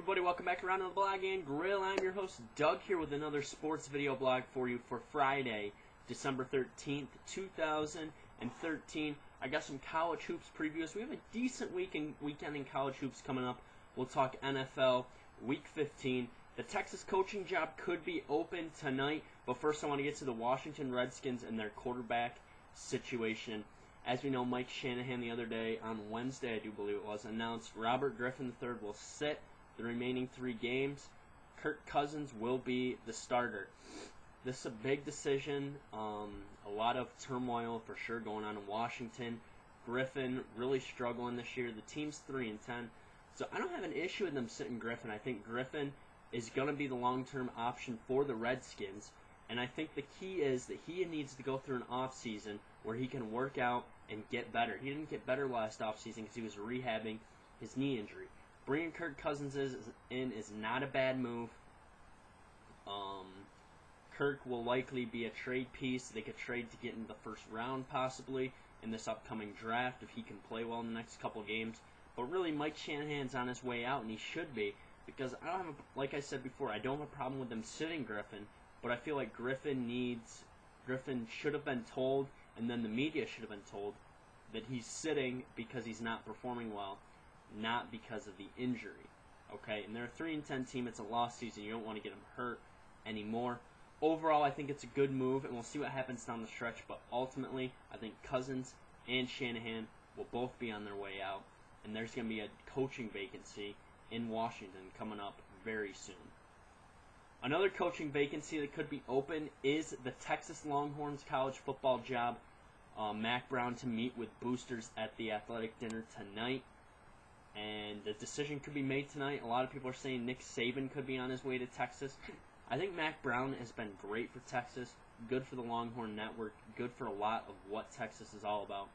everybody, welcome back around to the Blog and Grill. I'm your host Doug here with another sports video blog for you for Friday, December 13th, 2013. I got some college hoops previews. We have a decent weekend in college hoops coming up. We'll talk NFL Week 15. The Texas coaching job could be open tonight, but first I want to get to the Washington Redskins and their quarterback situation. As we know, Mike Shanahan the other day, on Wednesday I do believe it was, announced Robert Griffin III will sit the remaining 3 games. Kirk Cousins will be the starter. This is a big decision. A lot of turmoil for sure going on in Washington. Griffin really struggling this year. The team's 3-10. So I don't have an issue with them sitting Griffin. I think Griffin is going to be the long-term option for the Redskins. And I think the key is that he needs to go through an offseason where he can work out and get better. He didn't get better last offseason because he was rehabbing his knee injury. Bringing Kirk Cousins in is not a bad move. Kirk will likely be a trade piece. They could trade to get in the first round possibly in this upcoming draft if he can play well in the next couple games. But really, Mike Shanahan's on his way out, and he should be, because I don't have like I said before, I don't have a problem with them sitting Griffin, but I feel like Griffin should have been told, and then the media should have been told, that he's sitting because he's not performing well, not because of the injury. Okay, and they're a 3-10 team. It's a lost season. You don't want to get them hurt anymore. Overall, I think it's a good move, and we'll see what happens down the stretch. But ultimately, I think Cousins and Shanahan will both be on their way out, and there's going to be a coaching vacancy in Washington coming up very soon. Another coaching vacancy that could be open is the Texas Longhorns college football job. Mac Brown to meet with boosters at the athletic dinner tonight. And the decision could be made tonight. A lot of people are saying Nick Saban could be on his way to Texas. I think Mac Brown has been great for Texas, good for the Longhorn Network, good for a lot of what Texas is all about.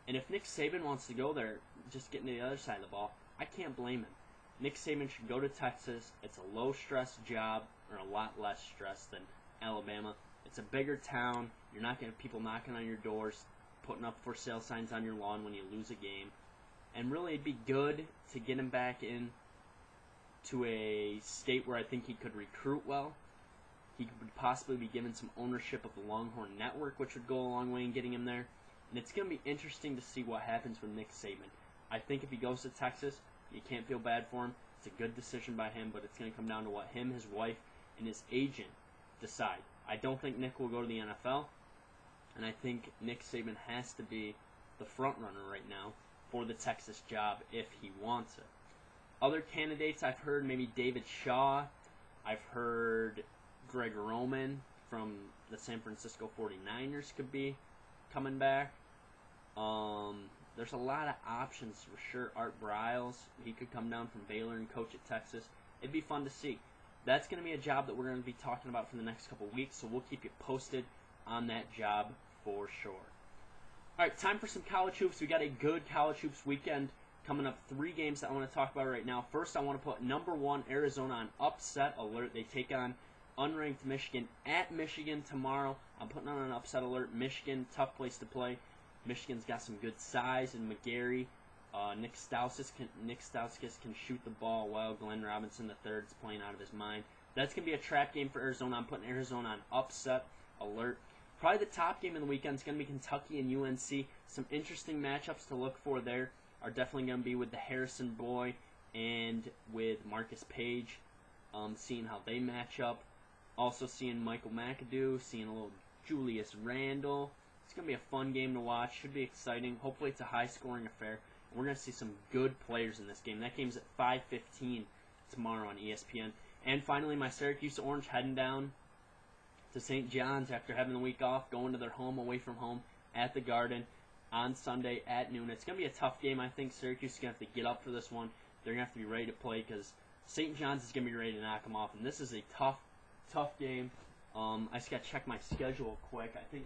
And if Nick Saban wants to go there, just getting to the other side of the ball, I can't blame him. Nick Saban should go to Texas. It's a low-stress job, or a lot less stress than Alabama. It's a bigger town. You're not going to have people knocking on your doors, putting up for sale signs on your lawn when you lose a game. And really, it'd be good to get him back in to a state where I think he could recruit well. He could possibly be given some ownership of the Longhorn Network, which would go a long way in getting him there. And it's going to be interesting to see what happens with Nick Saban. I think if he goes to Texas, you can't feel bad for him. It's a good decision by him, but it's going to come down to what him, his wife, and his agent decide. I don't think Nick will go to the NFL, and I think Nick Saban has to be the front runner right now for the Texas job if he wants it. Other candidates I've heard, maybe David Shaw. I've heard Greg Roman from the San Francisco 49ers could be coming back. There's a lot of options for sure. Art Briles, he could come down from Baylor and coach at Texas. It'd be fun to see. That's going to be a job that we're going to be talking about for the next couple weeks, so we'll keep you posted on that job for sure. All right, time for some college hoops. We got a good college hoops weekend coming up. 3 games that I want to talk about right now. First, I want to put number 1 Arizona on upset alert. They take on unranked Michigan at Michigan tomorrow. I'm putting on an upset alert. Michigan, tough place to play. Michigan's got some good size in McGarry. Nick Stauskas can shoot the ball well. Glenn Robinson III is playing out of his mind. That's going to be a trap game for Arizona. I'm putting Arizona on upset alert. Probably the top game of the weekend is going to be Kentucky and UNC. Some interesting matchups to look for there are definitely going to be with the Harrison boy and with Marcus Page, seeing how they match up. Also seeing Michael McAdoo, seeing a little Julius Randle. It's going to be a fun game to watch. Should be exciting. Hopefully it's a high-scoring affair. We're going to see some good players in this game. That game's at 5:15 tomorrow on ESPN. And finally, my Syracuse Orange heading down to St. John's after having the week off, going to their home, away from home, at the Garden on Sunday at noon. It's going to be a tough game. I think Syracuse is going to have to get up for this one. They're going to have to be ready to play because St. John's is going to be ready to knock them off. And this is a tough game. I just got to check my schedule quick. I think...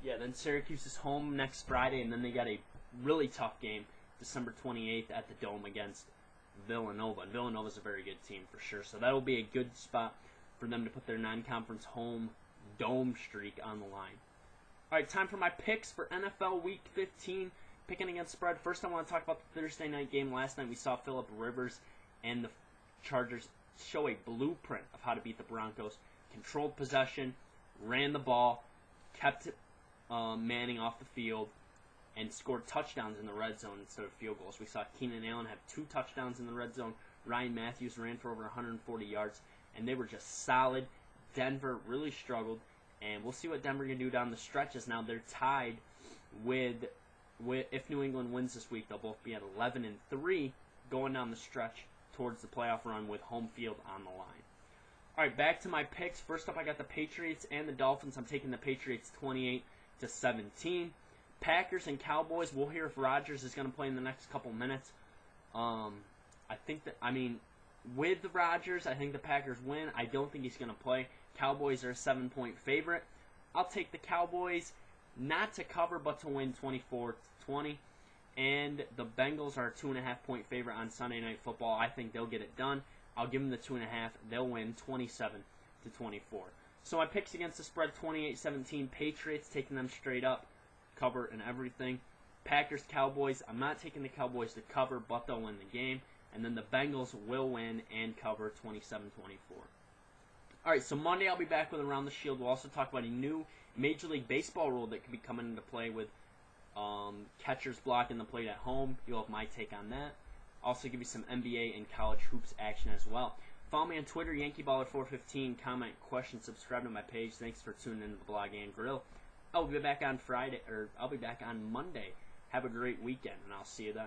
Yeah, then Syracuse is home next Friday, and then they got a really tough game December 28th at the Dome against Villanova. And Villanova's a very good team for sure, so that will be a good spot for them to put their non-conference home Dome streak on the line. All right, time for my picks for NFL Week 15. picking against spread. First, I want to talk about the Thursday night game. Last night, we saw Phillip Rivers and the Chargers show a blueprint of how to beat the Broncos. Controlled possession, ran the ball, kept Manning off the field, and scored touchdowns in the red zone instead of field goals. We saw Keenan Allen have 2 touchdowns in the red zone. Ryan Matthews ran for over 140 yards, and they were just solid. Denver really struggled, and we'll see what Denver can do down the stretches. Now they're tied with if New England wins this week, they'll both be at 11-3 going down the stretch towards the playoff run with home field on the line. All right, back to my picks. First up, I got the Patriots and the Dolphins. I'm taking the Patriots 28-17. Packers and Cowboys. We'll hear if Rodgers is going to play in the next couple minutes. With Rodgers, I think the Packers win. I don't think he's going to play. Cowboys are a 7-point favorite. I'll take the Cowboys not to cover, but to win 24-20. And the Bengals are a 2.5-point favorite on Sunday Night Football. I think they'll get it done. I'll give them the 2.5. They'll win 27-24. So my picks against the spread, 28-17. Patriots, taking them straight up. Cover and everything. Packers, Cowboys. I'm not taking the Cowboys to cover, but they'll win the game. And then the Bengals will win and cover 27-24. All right, so Monday I'll be back with Around the Shield. We'll also talk about a new Major League Baseball rule that could be coming into play with catchers blocking the plate at home. You'll have my take on that. Also give you some NBA and college hoops action as well. Follow me on Twitter, YankeeBaller415. Comment, question, subscribe to my page. Thanks for tuning in to the Blog and Grill. I'll be back on Monday. Have a great weekend, and I'll see you then.